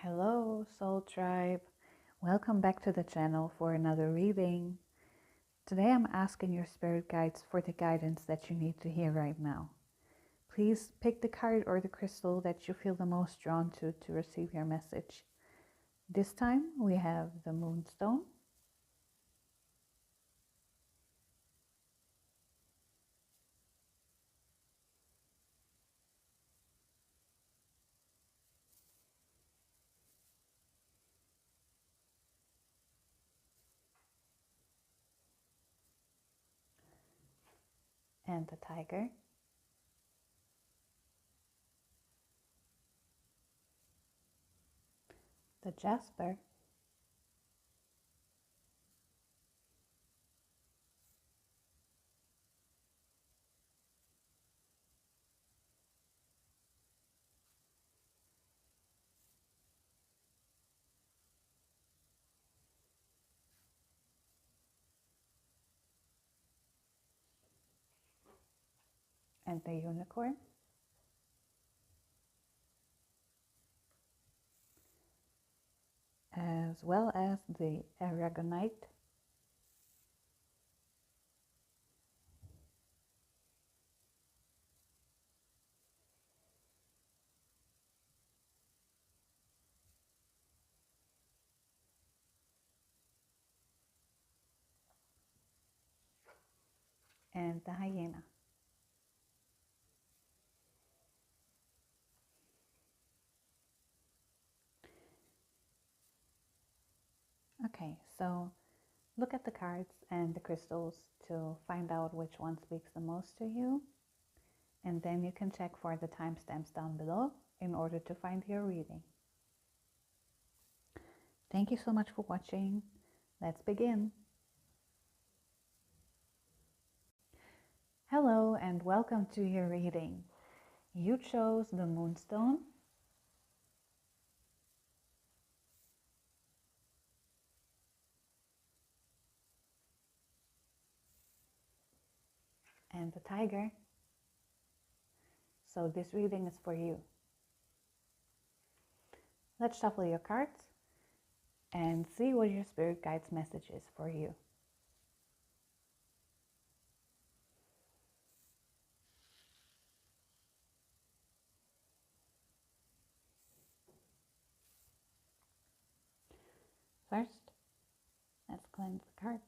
Hello, Soul Tribe. Welcome back to the channel for another reading. Today I'm asking your spirit guides for the guidance that you need to hear right now. Please pick the card or the crystal that you feel the most drawn to receive your message. This time we have the Moonstone, and the Tiger, the Jasper, and the Unicorn, as well as the Aragonite, and the Hyena. Okay, so look at the cards and the crystals to find out which one speaks the most to you. And then you can check for the timestamps down below in order to find your reading. Thank you so much for watching. Let's begin. Hello and welcome to your reading. You chose the Moonstone, and the Tiger. So this reading is for you. Let's shuffle your cards and see what your spirit guides message is for you. First, let's cleanse the cards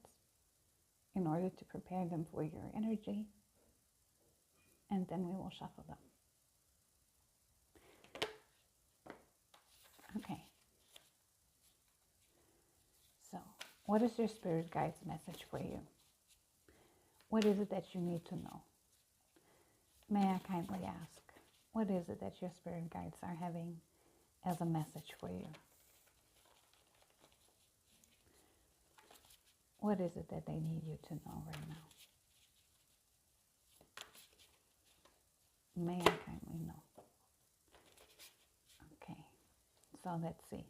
in order to prepare them for your energy, and then we will shuffle them. Okay. So, what is your spirit guide's message for you? What is it that you need to know? May I kindly ask, what is it that your spirit guides are having as a message for you? What is it that they need you to know right now? May I kindly know? Okay, so let's see.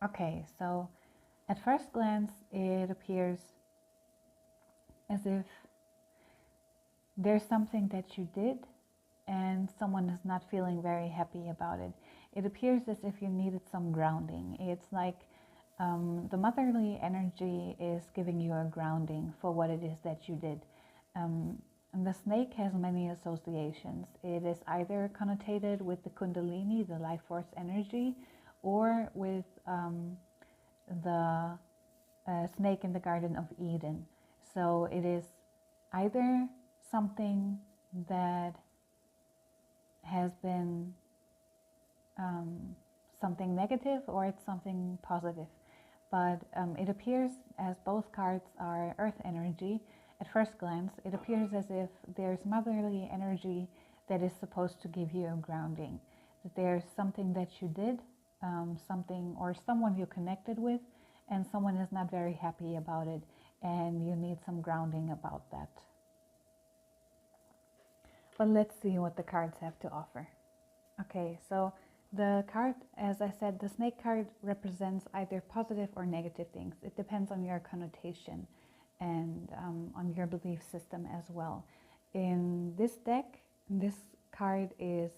Okay, so at first glance, it appears as if there's something that you did and someone is not feeling very happy about it. It appears as if you needed some grounding. It's like the motherly energy is giving you a grounding for what it is that you did. And the snake has many associations. It is either connotated with the Kundalini, the life force energy, or with the snake in the Garden of Eden. So it is either something that has been something negative or it's something positive. But it appears, as both cards are earth energy, at first glance, it appears as if there's motherly energy that is supposed to give you a grounding. That there's something that you did, something or someone you connected with, and someone is not very happy about it, and you need some grounding about that. But let's see what the cards have to offer. Okay, so the card, as I said, the snake card represents either positive or negative things. It depends on your connotation and on your belief system as well. In this deck, this card is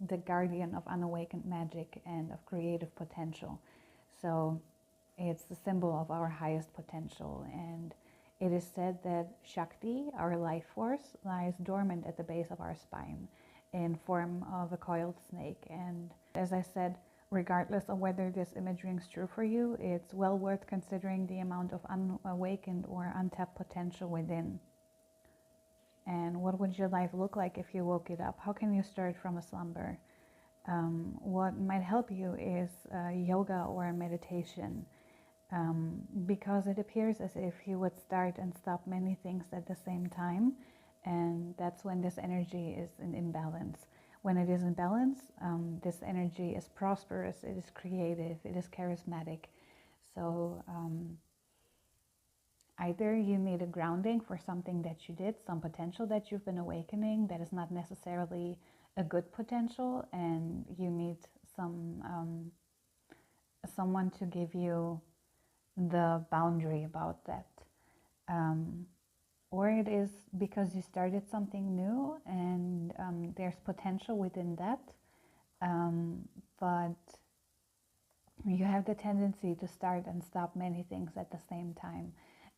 the guardian of unawakened magic and of creative potential. So it's the symbol of our highest potential. And it is said that Shakti, our life force, lies dormant at the base of our spine in form of a coiled snake. And as I said, regardless of whether this image rings true for you, it's well worth considering the amount of unawakened or untapped potential within. And what would your life look like if you woke it up? How can you start from a slumber? What might help you is yoga or meditation, because it appears as if you would start and stop many things at the same time. And that's when this energy is in imbalance. When it is in balance, this energy is prosperous, it is creative, it is charismatic. So either you need a grounding for something that you did, some potential that you've been awakening that is not necessarily a good potential, and you need someone to give you the boundary about that. Or it is because you started something new and there's potential within that, but you have the tendency to start and stop many things at the same time.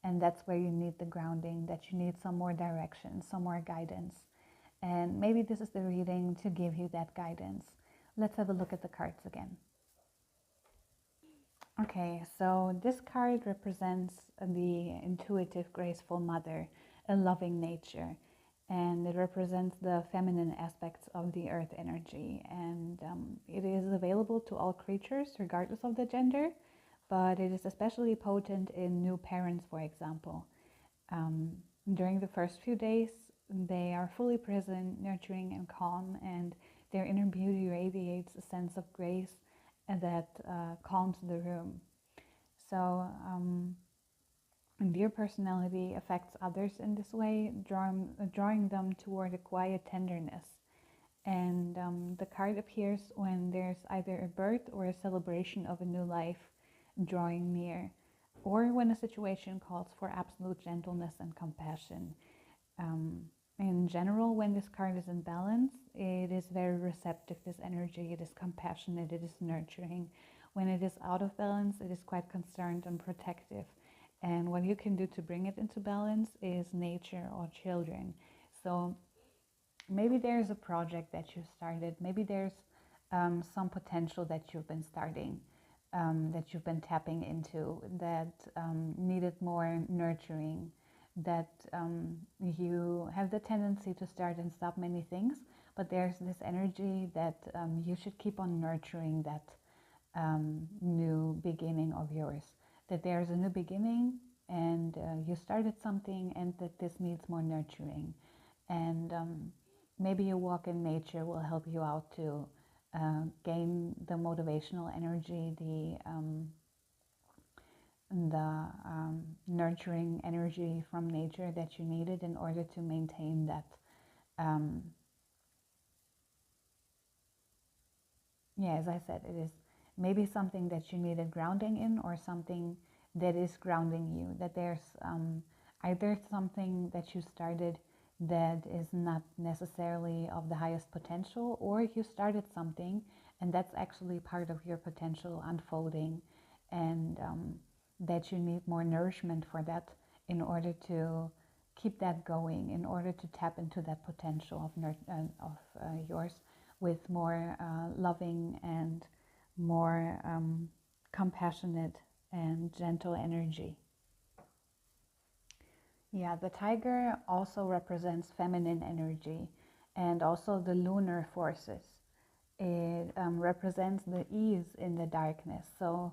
And that's where you need the grounding, that you need some more direction, some more guidance. And maybe this is the reading to give you that guidance. Let's have a look at the cards again. Okay, so this card represents the intuitive, graceful mother, a loving nature, and it represents the feminine aspects of the earth energy. And it is available to all creatures, regardless of the gender, but it is especially potent in new parents, for example. During the first few days, they are fully present, nurturing, and calm, and their inner beauty radiates a sense of grace and that calms the room. So your personality affects others in this way, drawing them toward a quiet tenderness. And the card appears when there's either a birth or a celebration of a new life drawing near, or when a situation calls for absolute gentleness and compassion. In general, when this card is in balance, it is very receptive, this energy. It is compassionate, it is nurturing. When it is out of balance, it is quite concerned and protective. And what you can do to bring it into balance is nature or children. So maybe there's a project that you started, maybe there's some potential that you've been starting, that you've been tapping into, that needed more nurturing, that you have the tendency to start and stop many things, but there's this energy that you should keep on nurturing that new beginning of yours, that there's a new beginning and you started something and that this needs more nurturing. And maybe a walk in nature will help you out to gain the motivational energy, the nurturing energy from nature that you needed in order to maintain that. As I said, it is maybe something that you needed grounding in, or something that is grounding you, that there's either something that you started that is not necessarily of the highest potential, or you started something and that's actually part of your potential unfolding, and that you need more nourishment for that in order to keep that going, in order to tap into that potential of yours with more loving and more compassionate and gentle energy. Yeah, the tiger also represents feminine energy and also the lunar forces. It represents the ease in the darkness. So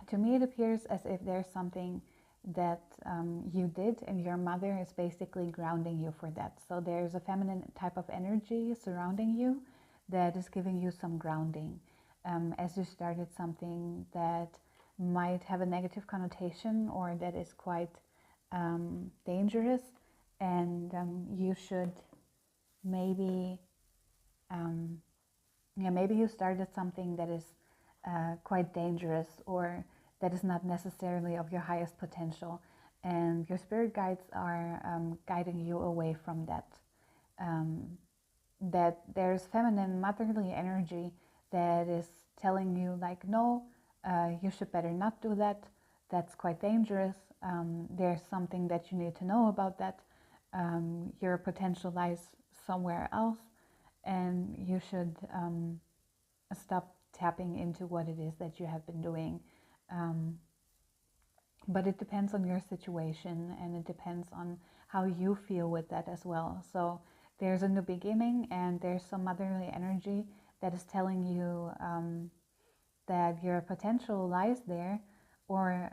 to me, it appears as if there's something that you did and your mother is basically grounding you for that. So there's a feminine type of energy surrounding you that is giving you some grounding as you started something that might have a negative connotation or that is quite dangerous. And you should maybe, maybe you started something that is quite dangerous, or that is not necessarily of your highest potential, and your spirit guides are guiding you away from that. That there's feminine motherly energy that is telling you like, no, you should better not do that. That's quite dangerous. There's something that you need to know about that. Your potential lies somewhere else, and you should stop tapping into what it is that you have been doing. But it depends on your situation, and it depends on how you feel with that as well. So there's a new beginning, and there's some motherly energy that is telling you that your potential lies there, or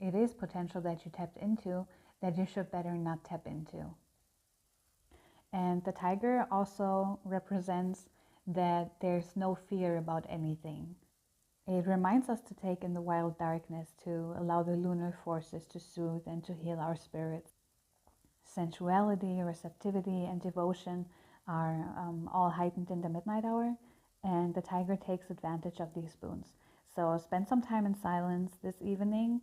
it is potential that you tapped into that you should better not tap into. And the tiger also represents that there's no fear about anything. It reminds us to take in the wild darkness, to allow the lunar forces to soothe and to heal our spirits. Sensuality, receptivity, and devotion are all heightened in the midnight hour, and the tiger takes advantage of these boons. So spend some time in silence this evening,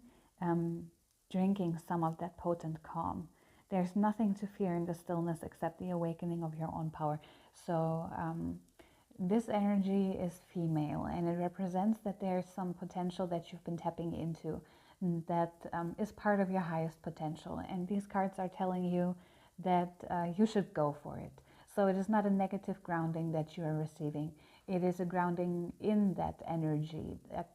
drinking some of that potent calm. There's nothing to fear in the stillness except the awakening of your own power. So this energy is female, and it represents that there's some potential that you've been tapping into that is part of your highest potential. And these cards are telling you that you should go for it. So it is not a negative grounding that you are receiving. It is a grounding in that energy, that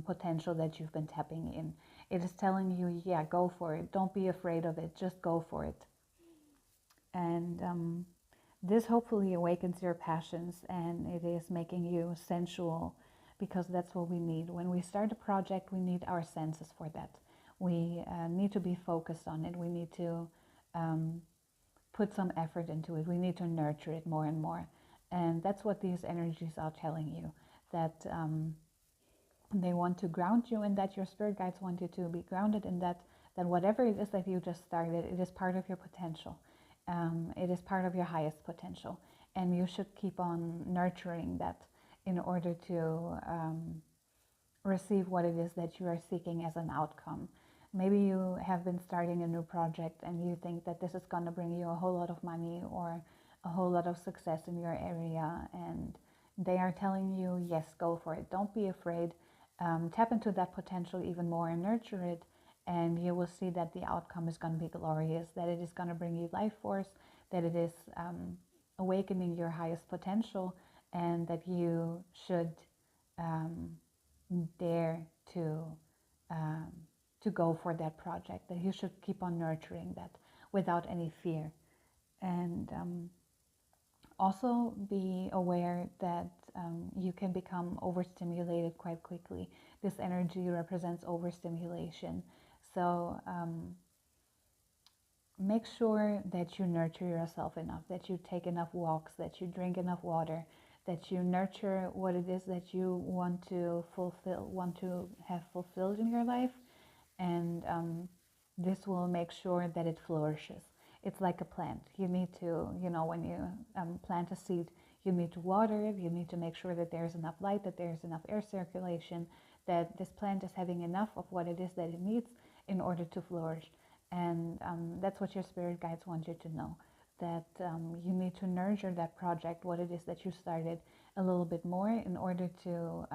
potential that you've been tapping in. It is telling you, yeah, go for it. Don't be afraid of it. Just go for it. And this hopefully awakens your passions, and it is making you sensual, because that's what we need. When we start a project, we need our senses for that. We need to be focused on it. We need to put some effort into it. We need to nurture it more and more. And that's what these energies are telling you, that they want to ground you in that. Your spirit guides want you to be grounded in that, that whatever it is that you just started, it is part of your potential. It is part of your highest potential, and you should keep on nurturing that in order to receive what it is that you are seeking as an outcome. Maybe you have been starting a new project and you think that this is going to bring you a whole lot of money or a whole lot of success in your area, and they are telling you, yes, go for it. Don't be afraid. Tap into that potential even more and nurture it, and you will see that the outcome is going to be glorious, that it is going to bring you life force, that it is awakening your highest potential, and that you should dare to go for that project, that you should keep on nurturing that without any fear. And also be aware that you can become overstimulated quite quickly. This energy represents overstimulation. So make sure that you nurture yourself enough, that you take enough walks, that you drink enough water, that you nurture what it is that you want to have fulfilled in your life. And this will make sure that it flourishes. It's like a plant. You need to, when you plant a seed, you need to water it. You need to make sure that there's enough light, that there's enough air circulation, that this plant is having enough of what it is that it needs in order to flourish. And that's what your spirit guides want you to know, that you need to nurture that project, what it is that you started, a little bit more in order to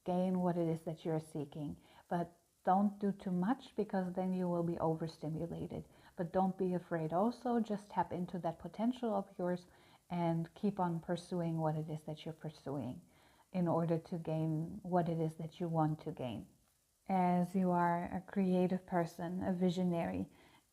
gain what it is that you're seeking. But don't do too much, because then you will be overstimulated. But don't be afraid. Also, just tap into that potential of yours and keep on pursuing what it is that you're pursuing in order to gain what it is that you want to gain. As you are a creative person, a visionary,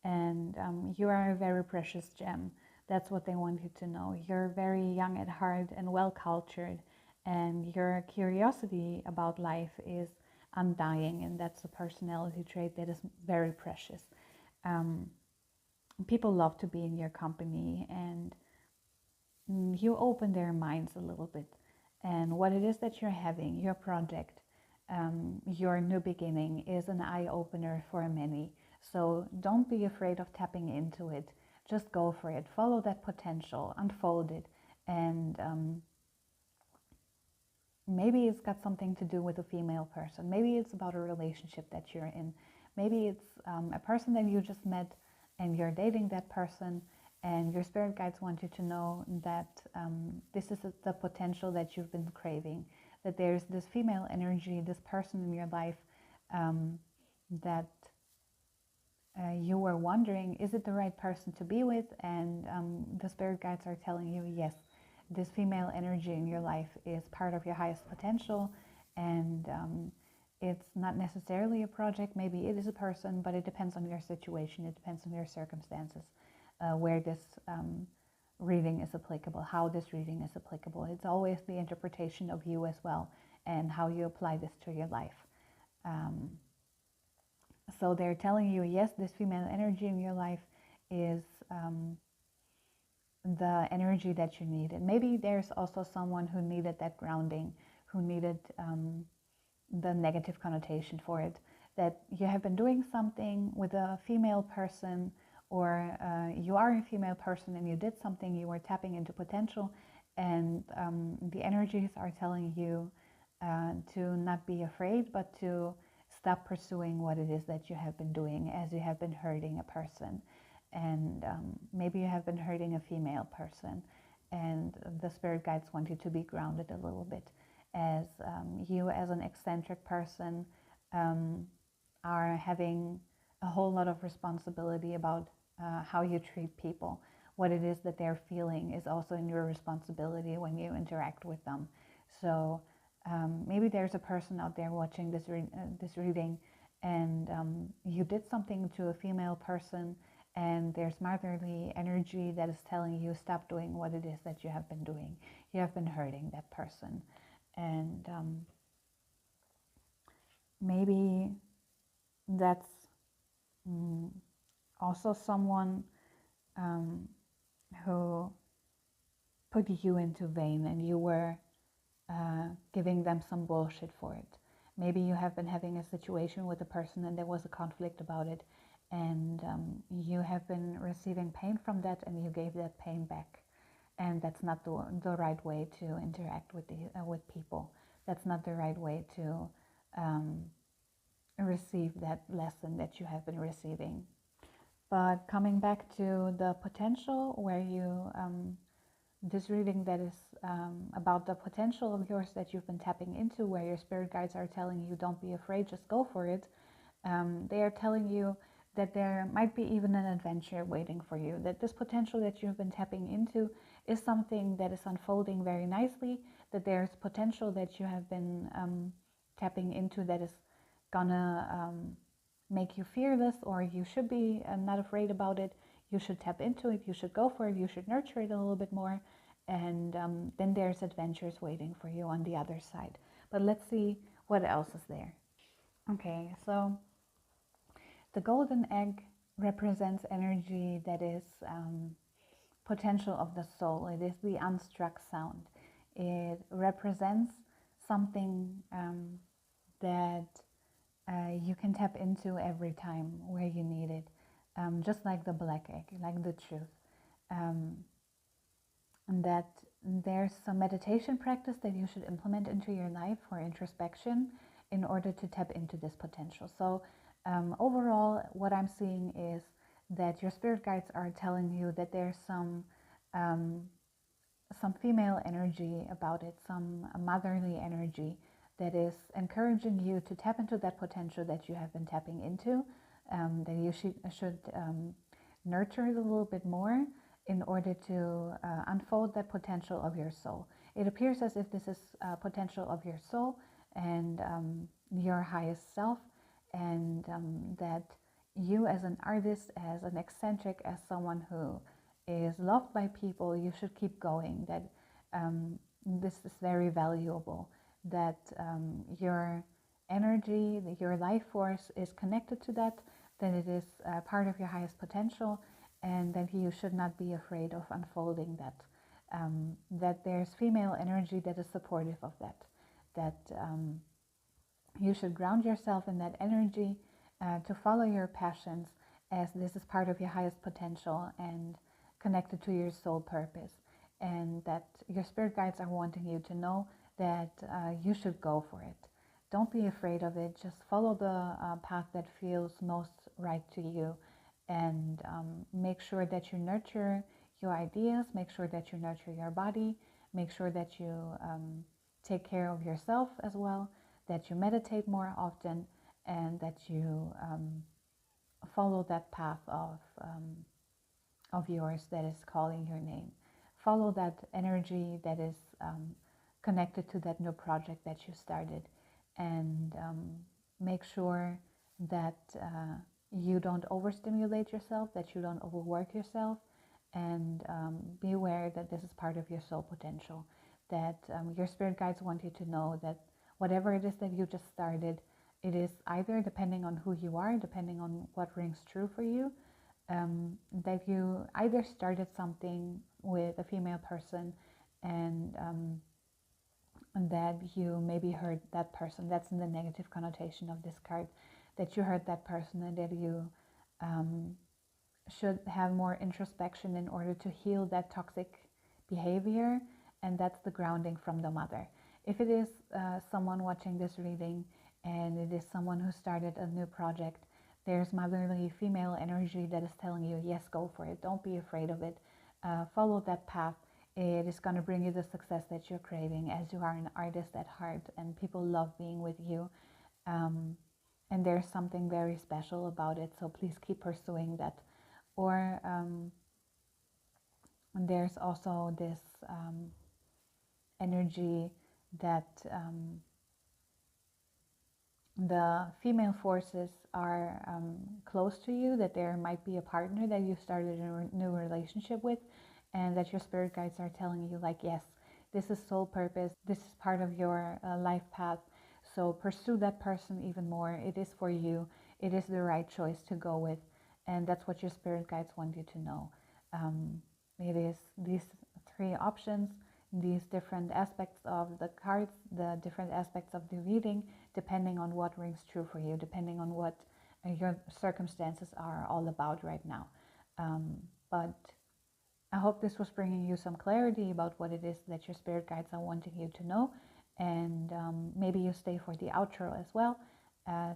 and you are a very precious gem. That's what they want you to know. You're very young at heart and well cultured, and your curiosity about life is undying, and that's a personality trait that is very precious. People love to be in your company, and you open their minds a little bit. And what it is that you're having, your project, your new beginning, is an eye-opener for many. So don't be afraid of tapping into it. Just go for it. Follow that potential, unfold it. And maybe it's got something to do with a female person. Maybe it's about a relationship that you're in. Maybe it's a person that you just met and you're dating that person, and your spirit guides want you to know that this is the potential that you've been craving, that there's this female energy, this person in your life that you were wondering, is it the right person to be with? And the spirit guides are telling you, yes, this female energy in your life is part of your highest potential, and it's not necessarily a project. Maybe it is a person, but it depends on your situation. It depends on your circumstances, where this reading is applicable, how this reading is applicable. It's always the interpretation of you as well, and how you apply this to your life. So they're telling you, yes, this female energy in your life is the energy that you need. And maybe there's also someone who needed that grounding, who needed the negative connotation for it, that you have been doing something with a female person, or you are a female person and you did something, you were tapping into potential, and the energies are telling you to not be afraid, but to stop pursuing what it is that you have been doing, as you have been hurting a person. And maybe you have been hurting a female person, and the spirit guides want you to be grounded a little bit, as you as an eccentric person are having a whole lot of responsibility about how you treat people. What it is that they're feeling is also in your responsibility when you interact with them. So maybe there's a person out there watching this reading, and you did something to a female person, and there's motherly energy that is telling you, stop doing what it is that you have been doing. You have been hurting that person. And maybe that's also someone who put you into vain, and you were giving them some bullshit for it. Maybe you have been having a situation with a person and there was a conflict about it, and you have been receiving pain from that, and you gave that pain back. And that's not the right way to interact with people. That's not the right way to receive that lesson that you have been receiving. But coming back to the potential, where you this reading that is about the potential of yours that you've been tapping into, where your spirit guides are telling you, don't be afraid, just go for it. They are telling you that there might be even an adventure waiting for you, that this potential that you've been tapping into is something that is unfolding very nicely, that there's potential that you have been tapping into that is gonna make you fearless, or you should be not afraid about it. You should tap into it, you should go for it, you should nurture it a little bit more, and then there's adventures waiting for you on the other side. But let's see what else is there. Okay, so the golden egg represents energy that is potential of the soul. It is the unstruck sound. It represents something that you can tap into every time where you need it. Just like the black egg, like the truth. And that there's some meditation practice that you should implement into your life for introspection in order to tap into this potential. So overall, what I'm seeing is that your spirit guides are telling you that there's some female energy about it, some motherly energy that is encouraging you to tap into that potential that you have been tapping into, that you should nurture it a little bit more in order to unfold that potential of your soul. It appears as if this is potential of your soul and your highest self, and that you as an artist, as an eccentric, as someone who is loved by people, you should keep going, that this is very valuable, that your energy, your life force is connected to that it is part of your highest potential, and that you should not be afraid of unfolding that. That there's female energy that is supportive of that. That you should ground yourself in that energy to follow your passions, as this is part of your highest potential and connected to your soul purpose, and that your spirit guides are wanting you to know that you should go for it. Don't be afraid of it. Just follow the path that feels most right to you, and make sure that you nurture your ideas, make sure that you nurture your body, make sure that you take care of yourself as well, that you meditate more often, and that you follow that path of yours that is calling your name. Follow that energy that is connected to that new project that you started, and make sure that you don't overstimulate yourself, that you don't overwork yourself, and be aware that this is part of your soul potential, that your spirit guides want you to know that whatever it is that you just started, it is either, depending on who you are, depending on what rings true for you, that you either started something with a female person, and that you maybe hurt that person. That's in the negative connotation of this card, that you hurt that person, and that you should have more introspection in order to heal that toxic behavior, and that's the grounding from the mother. If it is someone watching this reading and it is someone who started a new project, there's motherly female energy that is telling you, yes, go for it. Don't be afraid of it. Follow that path. It is going to bring you the success that you're craving, as you are an artist at heart and people love being with you. And there's something very special about it. So please keep pursuing that. Or there's also this energy that the female forces are close to you, that there might be a partner that you started a new relationship with, and that your spirit guides are telling you, like, yes, this is soul purpose, this is part of your life path, so pursue that person even more. It is for you, it is the right choice to go with, and that's what your spirit guides want you to know. It is these three options, these different aspects of the cards, the different aspects of the reading, depending on what rings true for you, depending on what your circumstances are all about right now. But I hope this was bringing you some clarity about what it is that your spirit guides are wanting you to know, and maybe you stay for the outro as well.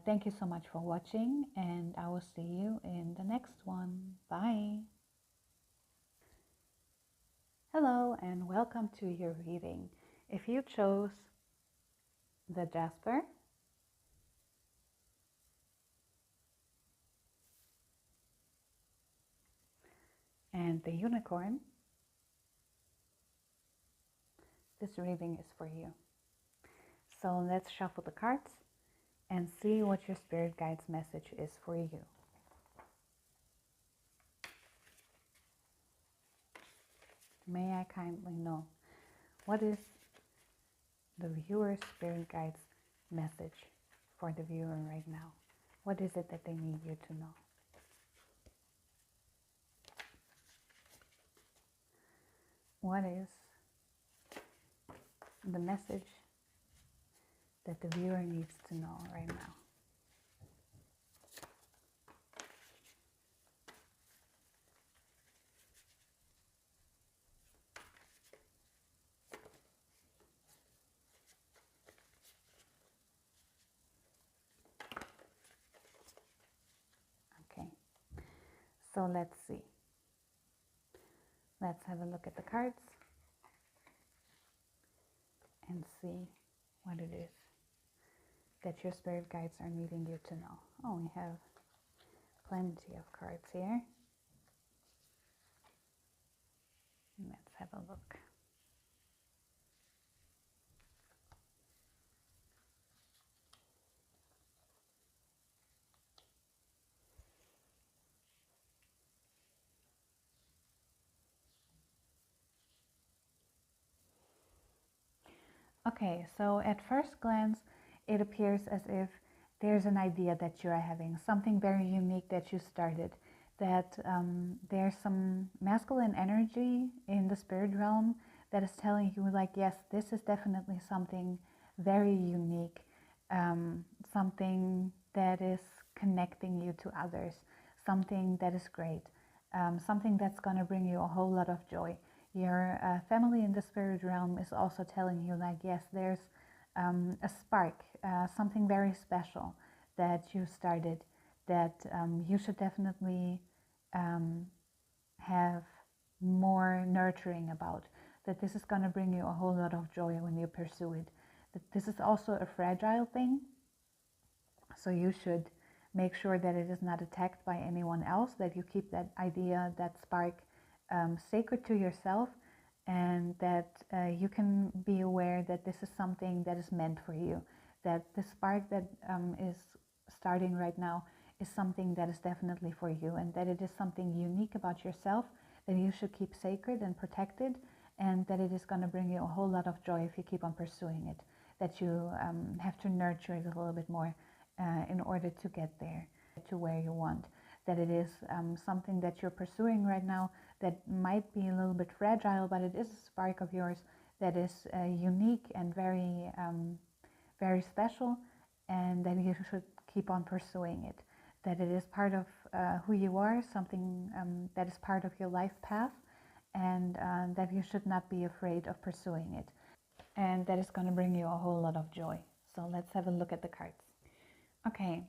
Thank you so much for watching, and I will see you in the next one. Bye. Hello and welcome to your reading. If you chose the Jasper, and the Unicorn, this reading is for you. So let's shuffle the cards and see what your spirit guide's message is for you. May I kindly know, what is the viewer's spirit guide's message for the viewer right now? What is it that they need you to know? What is the message that the viewer needs to know right now? Okay, so let's see. Let's have a look at the cards and see what it is that your spirit guides are needing you to know. Oh, we have plenty of cards here. Let's have a look. Okay, so at first glance, it appears as if there's an idea that you're having, something very unique that you started, that there's some masculine energy in the spirit realm that is telling you, like, yes, this is definitely something very unique, something that is connecting you to others, something that is great, something that's going to bring you a whole lot of joy. Your family in the spirit realm is also telling you, like, yes, there's a spark, something very special that you started, that you should definitely have more nurturing about, that this is going to bring you a whole lot of joy when you pursue it, that this is also a fragile thing, so you should make sure that it is not attacked by anyone else, that you keep that idea, that spark sacred to yourself, and that you can be aware that this is something that is meant for you, that the spark that is starting right now is something that is definitely for you, and that it is something unique about yourself that you should keep sacred and protected, and that it is going to bring you a whole lot of joy if you keep on pursuing it, that you have to nurture it a little bit more in order to get there, to where you want, that it is something that you're pursuing right now that might be a little bit fragile, but it is a spark of yours that is unique and very, very special, and that you should keep on pursuing it, that it is part of who you are, something that is part of your life path, and that you should not be afraid of pursuing it, and that is going to bring you a whole lot of joy. So let's have a look at the cards. Okay,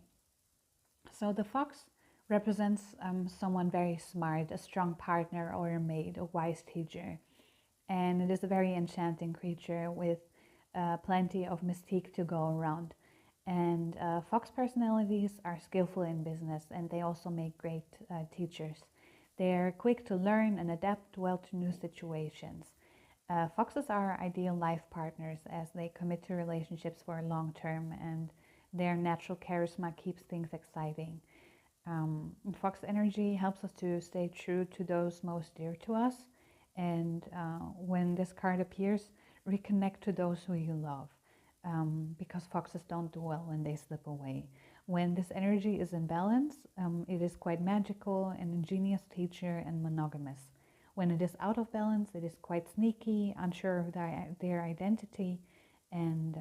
so the fox represents someone very smart, a strong partner or a mate, a wise teacher. And it is a very enchanting creature with plenty of mystique to go around. And fox personalities are skillful in business, and they also make great teachers. They're quick to learn and adapt well to new situations. Foxes are ideal life partners as they commit to relationships for long term, and their natural charisma keeps things exciting. Fox energy helps us to stay true to those most dear to us, and when this card appears, reconnect to those who you love, because foxes don't dwell when they slip away. When this energy is in balance, it is quite magical, an ingenious teacher, and monogamous. When it is out of balance, it is quite sneaky, unsure of their identity, and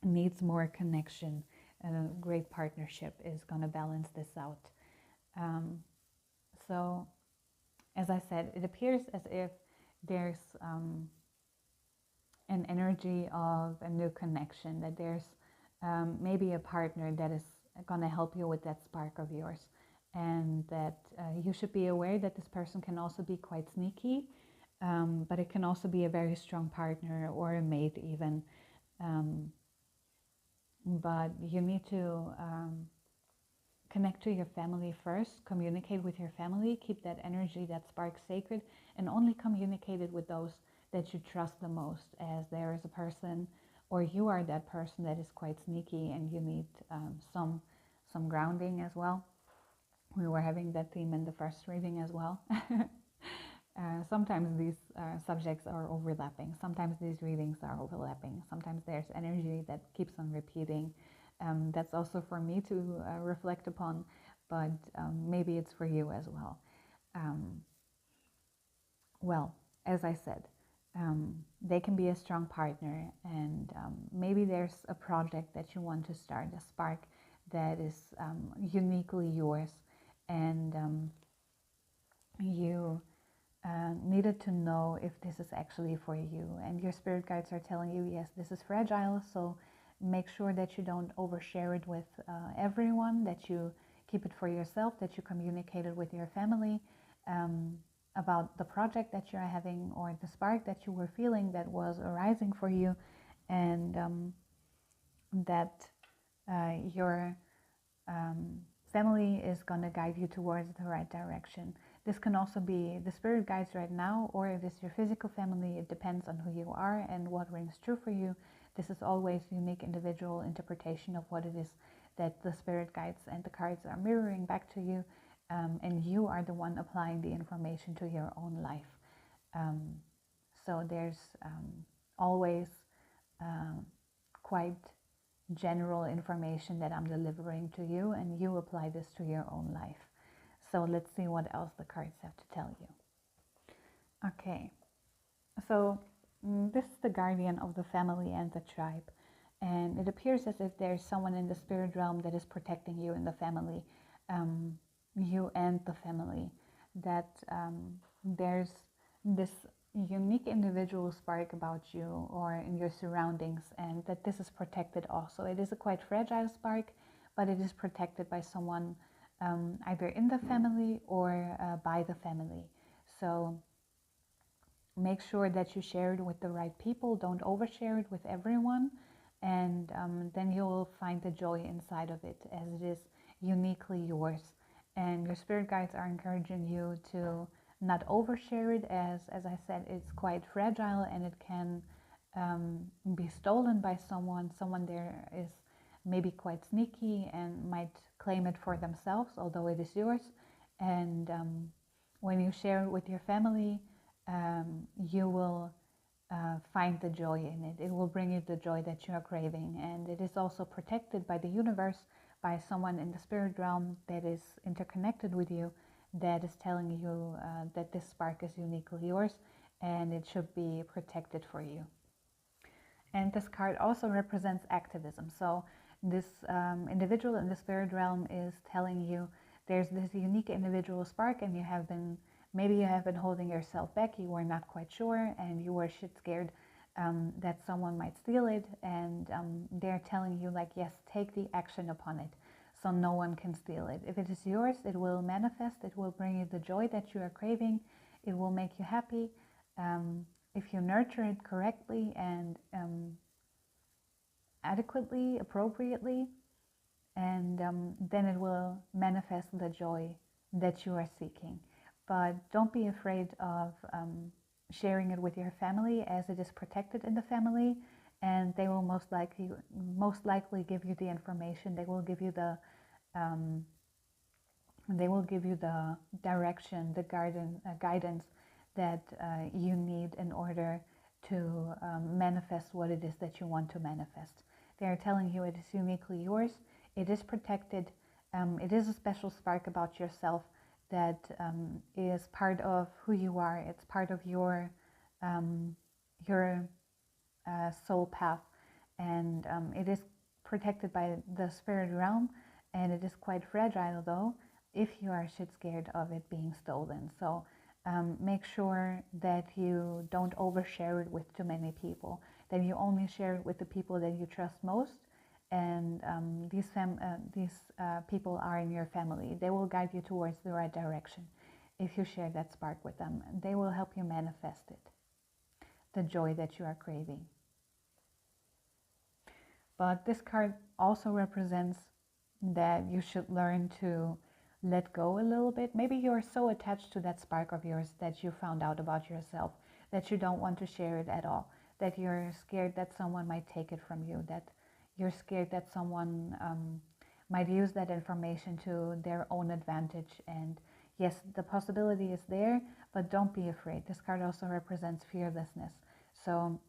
needs more connection. And a great partnership is going to balance this out. So, as I said, it appears as if there's an energy of a new connection, that there's maybe a partner that is going to help you with that spark of yours, and that you should be aware that this person can also be quite sneaky, but it can also be a very strong partner or a mate even. But you need to connect to your family first, communicate with your family, keep that energy, that spark sacred, and only communicate it with those that you trust the most, as there is a person, or you are that person that is quite sneaky and you need some grounding as well. We were having that theme in the first reading as well. Sometimes these subjects are overlapping. Sometimes these readings are overlapping. Sometimes there's energy that keeps on repeating. That's also for me to reflect upon, but maybe it's for you as well. Well, as I said, they can be a strong partner, and maybe there's a project that you want to start, a spark that is uniquely yours, and you needed to know if this is actually for you, and your spirit guides are telling you, yes, this is fragile, so make sure that you don't overshare it with everyone, that you keep it for yourself, that you communicate it with your family about the project that you're having, or the spark that you were feeling that was arising for you, and that your family is going to guide you towards the right direction. This can also be the spirit guides right now, or if it's your physical family. It depends on who you are and what rings true for you. This is always unique individual interpretation of what it is that the spirit guides and the cards are mirroring back to you, and you are the one applying the information to your own life. So there's always quite general information that I'm delivering to you, and you apply this to your own life. So let's see what else the cards have to tell you. Okay, so this is the guardian of the family and the tribe. And it appears as if there's someone in the spirit realm that is protecting you in the family, um, you and the family, that there's this unique individual spark about you or in your surroundings, and that this is protected also. It is a quite fragile spark, but it is protected by someone either in the family or by the family. So make sure that you share it with the right people. Don't overshare it with everyone, and then you'll find the joy inside of it, as it is uniquely yours. And your spirit guides are encouraging you to not overshare it, as I said, it's quite fragile and it can be stolen by someone. Someone there is maybe quite sneaky and might claim it for themselves, although it is yours. And when you share it with your family, you will find the joy in it. It will bring you the joy that you are craving. And it is also protected by the universe, by someone in the spirit realm that is interconnected with you, that is telling you that this spark is uniquely yours and it should be protected for you. And this card also represents activism. So this individual in the spirit realm is telling you there's this unique individual spark, and maybe you have been holding yourself back, you were not quite sure, and you were shit scared that someone might steal it, and they're telling you, like, yes, take the action upon it so no one can steal it. If it is yours, it will manifest, it will bring you the joy that you are craving, it will make you happy. If you nurture it correctly and adequately, appropriately, and then it will manifest the joy that you are seeking. But don't be afraid of sharing it with your family, as it is protected in the family, and they will most likely give you the information. They will give you the direction, the guidance that you need in order to manifest what it is that you want to manifest. They are telling you it is uniquely yours, it is protected, it is a special spark about yourself that is part of who you are. It's part of your soul path, and it is protected by the spirit realm, and it is quite fragile though if you are shit scared of it being stolen. So make sure that you don't overshare it with too many people, that you only share it with the people that you trust most, and these people are in your family. They will guide you towards the right direction if you share that spark with them. They will help you manifest it, the joy that you are craving. But this card also represents that you should learn to let go a little bit. Maybe you're so attached to that spark of yours that you found out about yourself that you don't want to share it at all, that you're scared that someone might take it from you, that you're scared that someone might use that information to their own advantage. And yes, the possibility is there, but don't be afraid. This card also represents fearlessness. So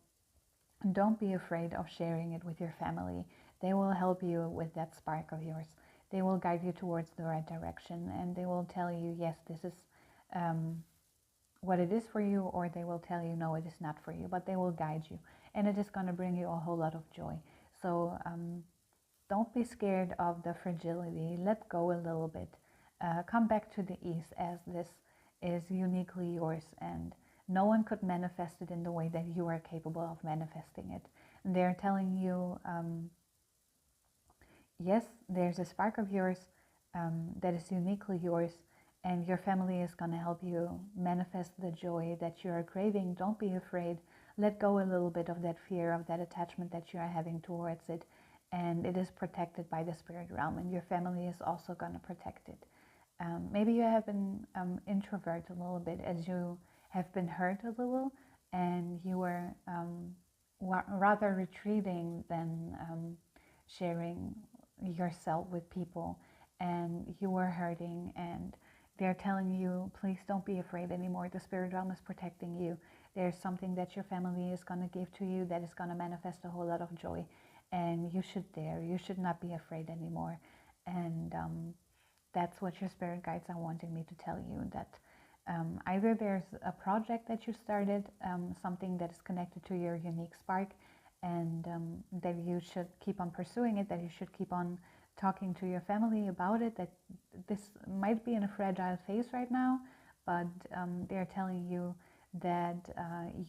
don't be afraid of sharing it with your family. They will help you with that spark of yours. They will guide you towards the right direction, and they will tell you, yes, this is what it is for you, or they will tell you, no, it is not for you, but they will guide you, and it is going to bring you a whole lot of joy. So don't be scared of the fragility. Let go a little bit. Come back to the ease, as this is uniquely yours, and no one could manifest it in the way that you are capable of manifesting it. And they're telling you, yes, there's a spark of yours that is uniquely yours, and your family is going to help you manifest the joy that you are craving. Don't be afraid. Let go a little bit of that fear, of that attachment that you are having towards it, and it is protected by the spirit realm, and your family is also going to protect it. Maybe you have been introvert a little bit, as you have been hurt a little, and you were rather retreating than sharing yourself with people, and you were hurting, and they're telling you, please don't be afraid anymore. The spirit realm is protecting you. There's something that your family is going to give to you that is going to manifest a whole lot of joy, and you should dare. You should not be afraid anymore. And that's what your spirit guides are wanting me to tell you, that either there's a project that you started, something that is connected to your unique spark, and that you should keep on pursuing it, that you should keep on talking to your family about it, that this might be in a fragile phase right now, but they're telling you that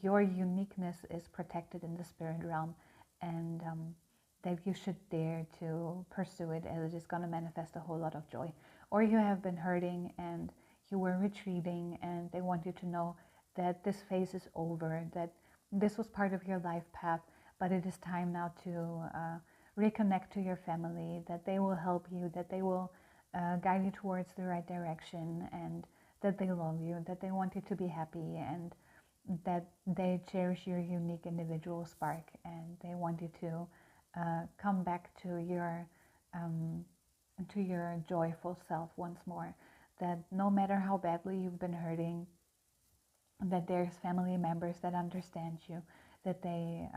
your uniqueness is protected in the spirit realm, and that you should dare to pursue it, as it is going to manifest a whole lot of joy. Or you have been hurting and you were retreating, and they want you to know that this phase is over, that this was part of your life path, but it is time now to reconnect to your family, that they will help you, that they will guide you towards the right direction, and that they love you, that they want you to be happy, and that they cherish your unique individual spark, and they want you to come back to your joyful self once more. That no matter how badly you've been hurting, that there's family members that understand you, that they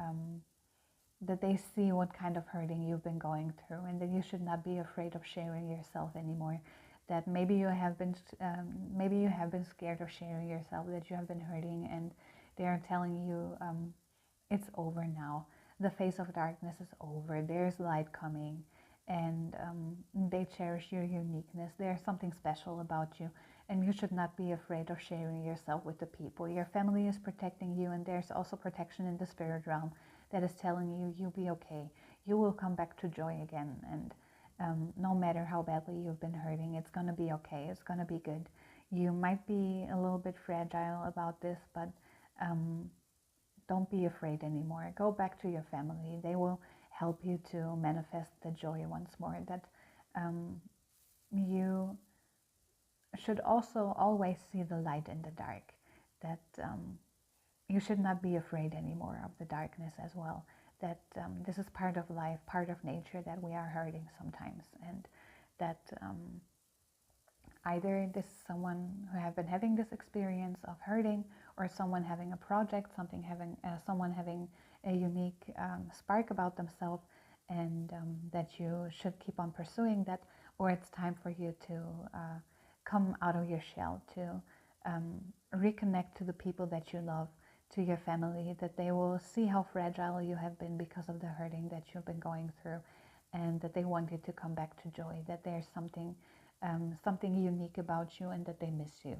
see what kind of hurting you've been going through, and that you should not be afraid of sharing yourself anymore. That maybe you have been scared of sharing yourself, that you have been hurting, and they are telling you it's over now. The face of darkness is over. There's light coming, and they cherish your uniqueness. There's something special about you, and you should not be afraid of sharing yourself with the people. Your family is protecting you, and there's also protection in the spirit realm that is telling you you'll be okay. You will come back to joy again, and no matter how badly you've been hurting, it's going to be okay. It's going to be good. You might be a little bit fragile about this, but don't be afraid anymore. Go back to your family. They will help you to manifest the joy once more. That you should also always see the light in the dark. That you should not be afraid anymore of the darkness as well. That this is part of life, part of nature, that we are hurting sometimes, and that either this is someone who have been having this experience of hurting, or someone having a project, someone having a unique spark about themselves, and that you should keep on pursuing that, or it's time for you to come out of your shell, to reconnect to the people that you love, to your family, that they will see how fragile you have been because of the hurting that you've been going through, and that they want you to come back to joy, that there's something unique about you, and that they miss you.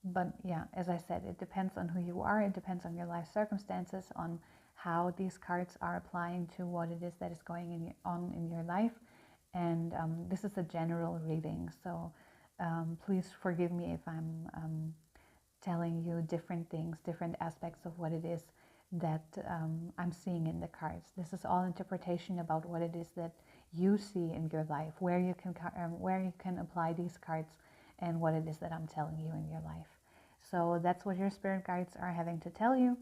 But yeah, as I said, it depends on who you are, it depends on your life circumstances, on how these cards are applying to what it is that is going on in your life. And this is a general reading, so please forgive me if I'm telling you different things, different aspects of what it is that I'm seeing in the cards. This is all interpretation about what it is that you see in your life, where you can apply these cards, and what it is that I'm telling you in your life. So that's what your spirit guides are having to tell you,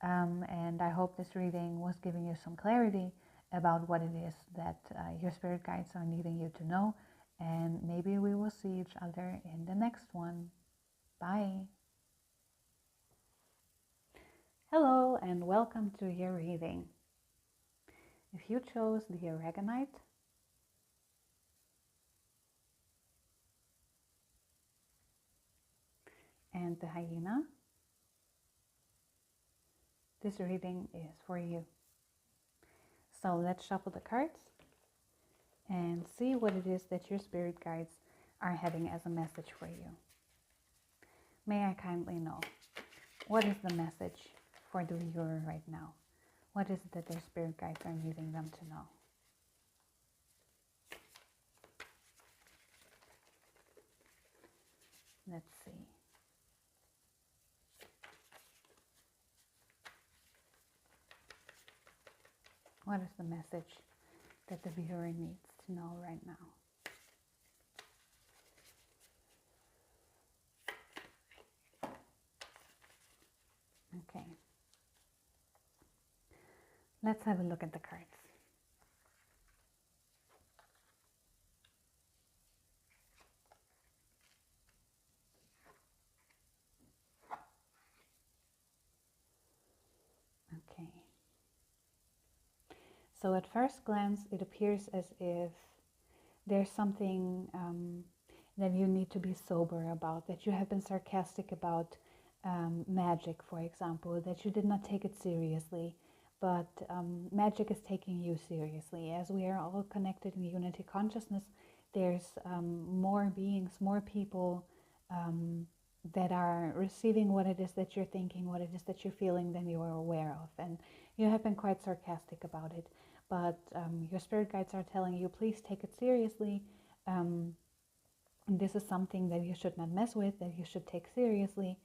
and I hope this reading was giving you some clarity about what it is that your spirit guides are needing you to know, and maybe we will see each other in the next one. Bye. Hello and welcome to your reading. If you chose the Aragonite, and the Hyena, this reading is for you. So let's shuffle the cards and see what it is that your spirit guides are having as a message for you. May I kindly know, what is the message for the viewer right now? What is it that their spirit guides are needing them to know? Let's see. What is the message that the viewer needs to know right now? Okay. Let's have a look at the cards. Okay. So at first glance, it appears as if there's something that you need to be sober about, that you have been sarcastic about magic, for example, that you did not take it seriously, but magic is taking you seriously. As we are all connected in unity consciousness, there's more beings, more people that are receiving what it is that you're thinking, what it is that you're feeling than you are aware of. And you have been quite sarcastic about it, but your spirit guides are telling you, please take it seriously. This is something that you should not mess with, that you should take seriously,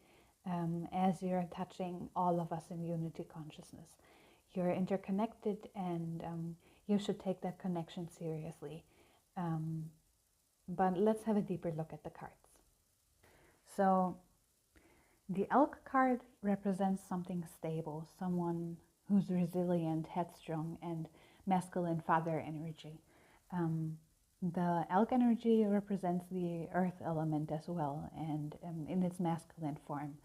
as you're touching all of us in unity consciousness. You're interconnected, and you should take that connection seriously. But let's have a deeper look at the cards. So the elk card represents something stable, someone who's resilient, headstrong, and masculine father energy. The elk energy represents the earth element as well, and in its masculine form.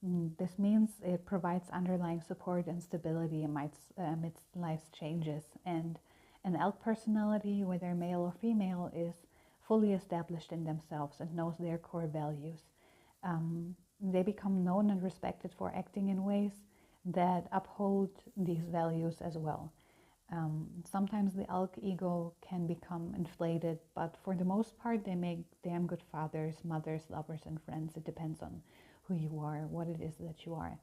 This means it provides underlying support and stability amidst life's changes. And an elk personality, whether male or female, is fully established in themselves and knows their core values. They become known and respected for acting in ways that uphold these values as well. Sometimes the elk ego can become inflated, but for the most part, they make damn good fathers, mothers, lovers, and friends. It depends on who you are, what it is that you are.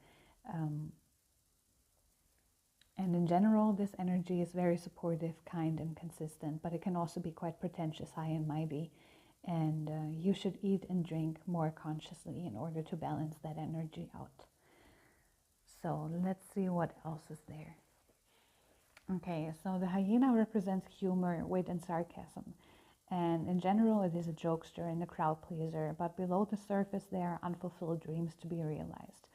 And in general, this energy is very supportive, kind, and consistent, but it can also be quite pretentious, high and mighty. And you should eat and drink more consciously in order to balance that energy out. So let's see what else is there. Okay, so the hyena represents humor, wit, and sarcasm. And in general, it is a jokester and a crowd pleaser, but below the surface, there are unfulfilled dreams to be realized.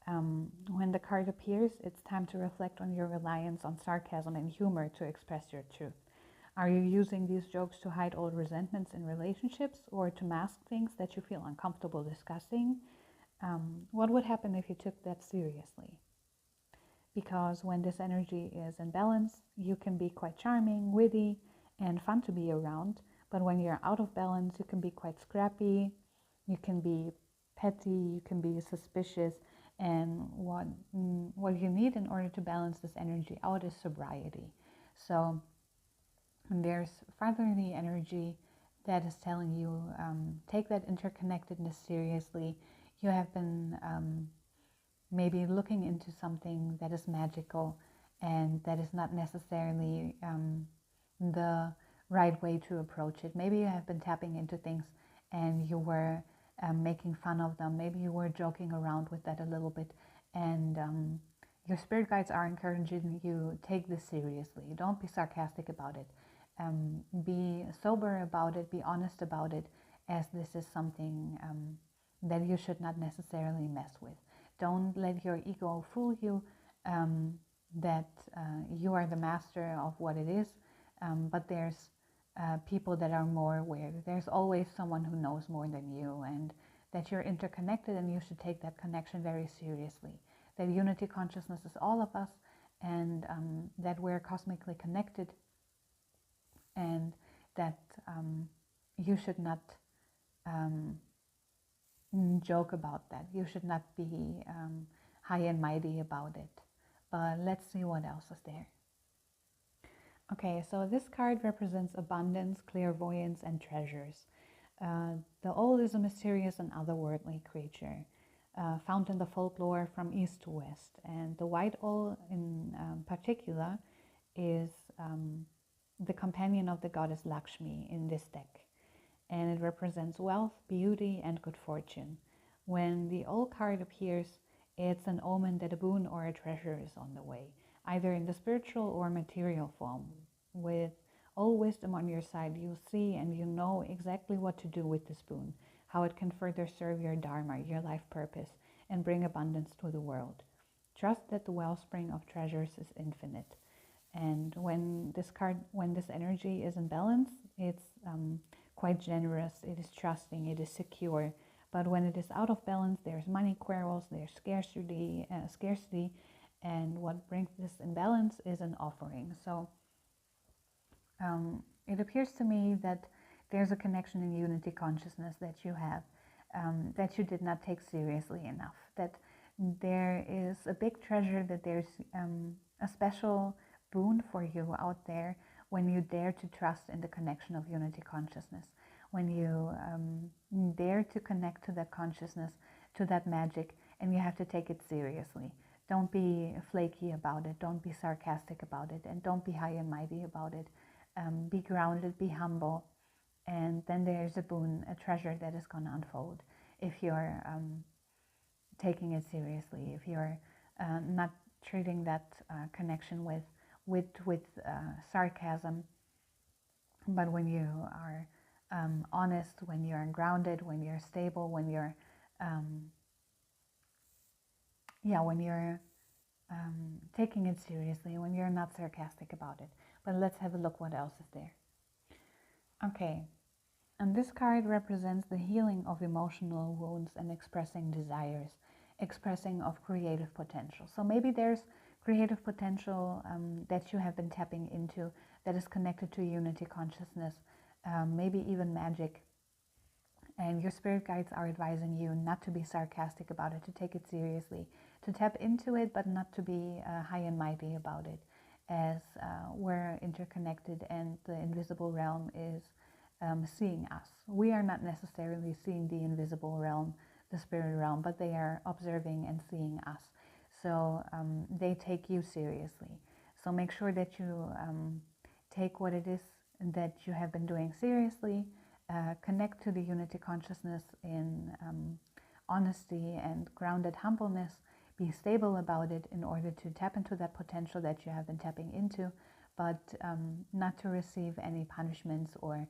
When the card appears, it's time to reflect on your reliance on sarcasm and humor to express your truth. Are you using these jokes to hide old resentments in relationships, or to mask things that you feel uncomfortable discussing? What would happen if you took that seriously? Because when this energy is in balance, you can be quite charming, witty, and fun to be around. But when you're out of balance, you can be quite scrappy, you can be petty, you can be suspicious. And what you need in order to balance this energy out is sobriety. So there's fatherly energy that is telling you, take that interconnectedness seriously. You have been maybe looking into something that is magical and that is not necessarily the right way to approach it. Maybe you have been tapping into things and you were making fun of them. Maybe you were joking around with that a little bit, and your spirit guides are encouraging you, take this seriously. Don't be sarcastic about it. Be sober about it, be honest about it, as this is something that you should not necessarily mess with. Don't let your ego fool you that you are the master of what it is, but there's people that are more aware. There's always someone who knows more than you, and that you're interconnected, and you should take that connection very seriously. That unity consciousness is all of us, and that we're cosmically connected, and that you should not joke about that. You should not be high and mighty about it. But let's see what else is there. Okay, so this card represents abundance, clairvoyance, and treasures. The owl is a mysterious and otherworldly creature found in the folklore from east to west. And the white owl in particular is the companion of the goddess Lakshmi in this deck. And it represents wealth, beauty, and good fortune. When the owl card appears, it's an omen that a boon or a treasure is on the way, either in the spiritual or material form. With all wisdom on your side, you see and you know exactly what to do with this boon, how it can further serve your dharma, your life purpose, and bring abundance to the world. Trust that the wellspring of treasures is infinite. And when this energy is in balance, it's quite generous, it is trusting, it is secure. But when it is out of balance, there's money quarrels, there's scarcity, and what brings this imbalance is an offering. So it appears to me that there's a connection in unity consciousness that you have, that you did not take seriously enough, that there is a big treasure, that there's a special boon for you out there when you dare to trust in the connection of unity consciousness, when you dare to connect to that consciousness, to that magic, and you have to take it seriously. Don't be flaky about it, don't be sarcastic about it, and don't be high and mighty about it. Be grounded, be humble, and then there's a boon, a treasure that is going to unfold if you're taking it seriously, if you're not treating that connection with sarcasm, but when you are honest, when you're grounded, when you're stable, when you're when you're taking it seriously, when you're not sarcastic about it. But let's have a look what else is there. Okay, and this card represents the healing of emotional wounds and expressing desires, expressing of creative potential. So maybe there's creative potential that you have been tapping into that is connected to unity consciousness, maybe even magic. And your spirit guides are advising you not to be sarcastic about it, to take it seriously, to tap into it, but not to be high and mighty about it, as we're interconnected and the invisible realm is seeing us. We are not necessarily seeing the invisible realm, the spirit realm, but they are observing and seeing us. So they take you seriously. So make sure that you take what it is that you have been doing seriously, connect to the unity consciousness in honesty and grounded humbleness, be stable about it in order to tap into that potential that you have been tapping into, but not to receive any punishments or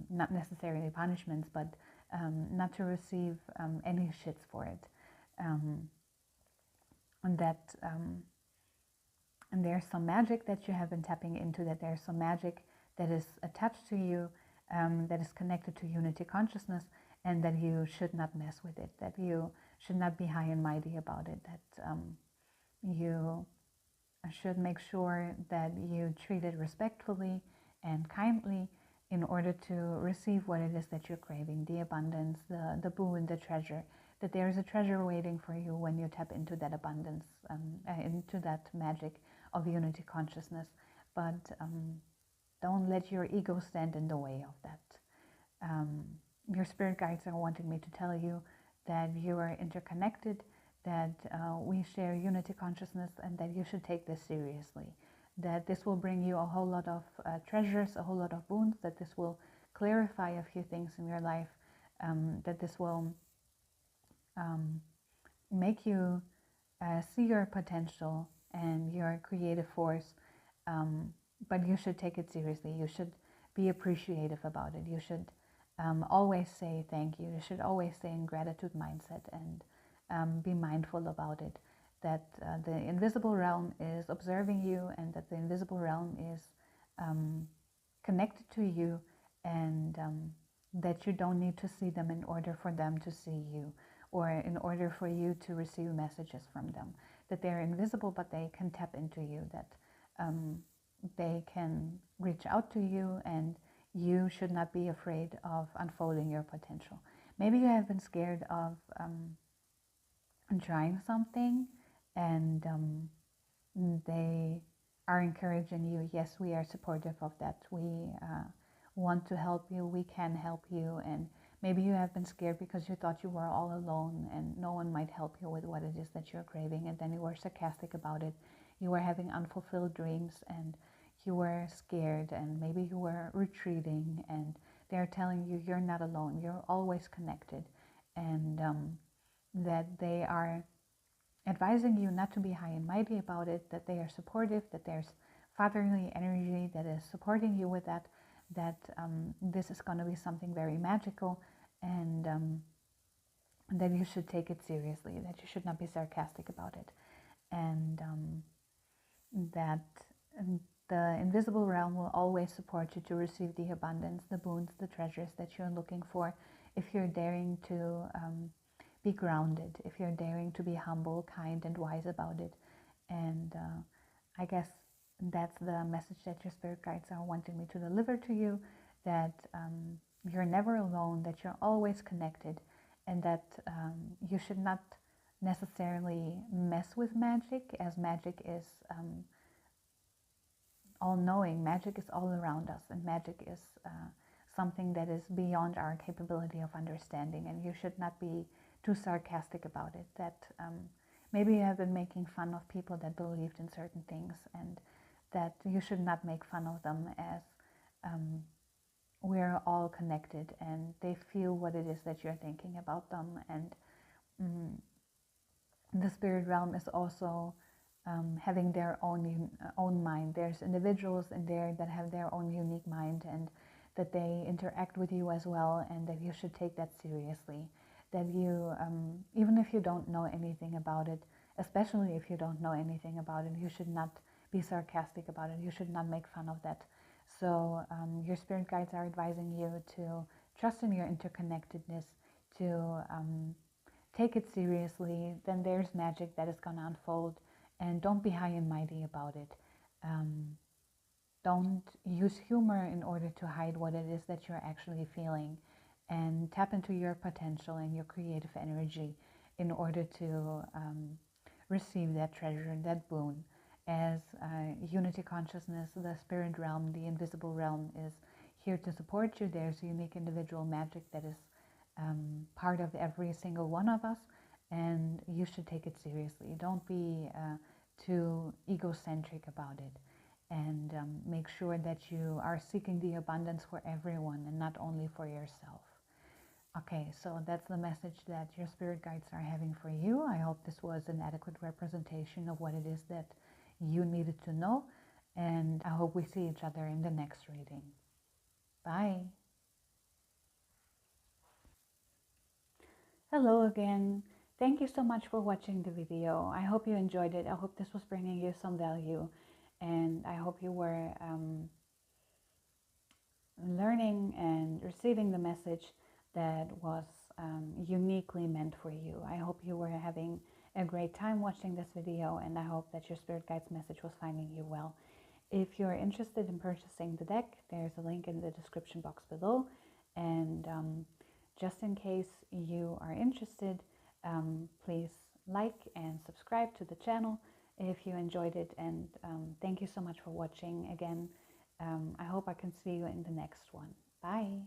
not necessarily punishments, but not to receive any shits for it. And that and there's some magic that you have been tapping into, that there's some magic that is attached to you, that is connected to unity consciousness, and that you should not mess with it, that you should not be high and mighty about it, that you should make sure that you treat it respectfully and kindly in order to receive what it is that you're craving, the abundance, the boon, the treasure, that there is a treasure waiting for you when you tap into that abundance, into that magic of unity consciousness. But don't let your ego stand in the way of that. Your spirit guides are wanting me to tell you that you are interconnected, that we share unity consciousness, and that you should take this seriously. That this will bring you a whole lot of treasures, a whole lot of boons, that this will clarify a few things in your life, that this will make you see your potential and your creative force, but you should take it seriously. You should be appreciative about it. You should always say thank you. You should always stay in gratitude mindset and be mindful about it, that the invisible realm is observing you, and that the invisible realm is connected to you, and that you don't need to see them in order for them to see you, or in order for you to receive messages from them, that they're invisible but they can tap into you, that they can reach out to you, and you should not be afraid of unfolding your potential. Maybe you have been scared of trying something, and they are encouraging you. Yes, we are supportive of that. We want to help you. We can help you. And maybe you have been scared because you thought you were all alone and no one might help you with what it is that you're craving. And then you were sarcastic about it. You were having unfulfilled dreams, and you were scared, and maybe you were retreating, and they're telling you you're not alone. You're always connected, and that they are advising you not to be high and mighty about it, that they are supportive, that there's fatherly energy that is supporting you with that, that this is going to be something very magical, and that you should take it seriously, that you should not be sarcastic about it, and that the invisible realm will always support you to receive the abundance, the boons, the treasures that you're looking for, if you're daring to be grounded, if you're daring to be humble, kind, and wise about it. And I guess that's the message that your spirit guides are wanting me to deliver to you, that you're never alone, that you're always connected, and that you should not necessarily mess with magic, as magic is all-knowing. Magic is all around us, and magic is something that is beyond our capability of understanding, and you should not be too sarcastic about it. That maybe you have been making fun of people that believed in certain things, and that you should not make fun of them, as we're all connected and they feel what it is that you're thinking about them. And the spirit realm is also having their own mind. There's individuals in there that have their own unique mind, and that they interact with you as well, and that you should take that seriously. That you, even if you don't know anything about it, especially if you don't know anything about it, you should not be sarcastic about it. You should not make fun of that. So your spirit guides are advising you to trust in your interconnectedness, to take it seriously. Then there's magic that is going to unfold, and don't be high and mighty about it. Don't use humor in order to hide what it is that you're actually feeling, and tap into your potential and your creative energy in order to receive that treasure, that boon. As unity consciousness, the spirit realm, the invisible realm, is here to support you. There's unique individual magic that is part of every single one of us, and you should take it seriously. Don't be too egocentric about it, and make sure that you are seeking the abundance for everyone and not only for yourself. Okay, so that's the message that your spirit guides are having for you. I hope this was an adequate representation of what it is that you needed to know, and I hope we see each other in the next reading. Bye. Hello again. Thank you so much for watching the video. I hope you enjoyed it. I hope this was bringing you some value, and I hope you were learning and receiving the message that was uniquely meant for you. I hope you were having a great time watching this video, and I hope that your spirit guide's message was finding you well. If you're interested in purchasing the deck, there's a link in the description box below, and just in case you are interested, please like and subscribe to the channel if you enjoyed it, and thank you so much for watching again. I hope I can see you in the next one. Bye.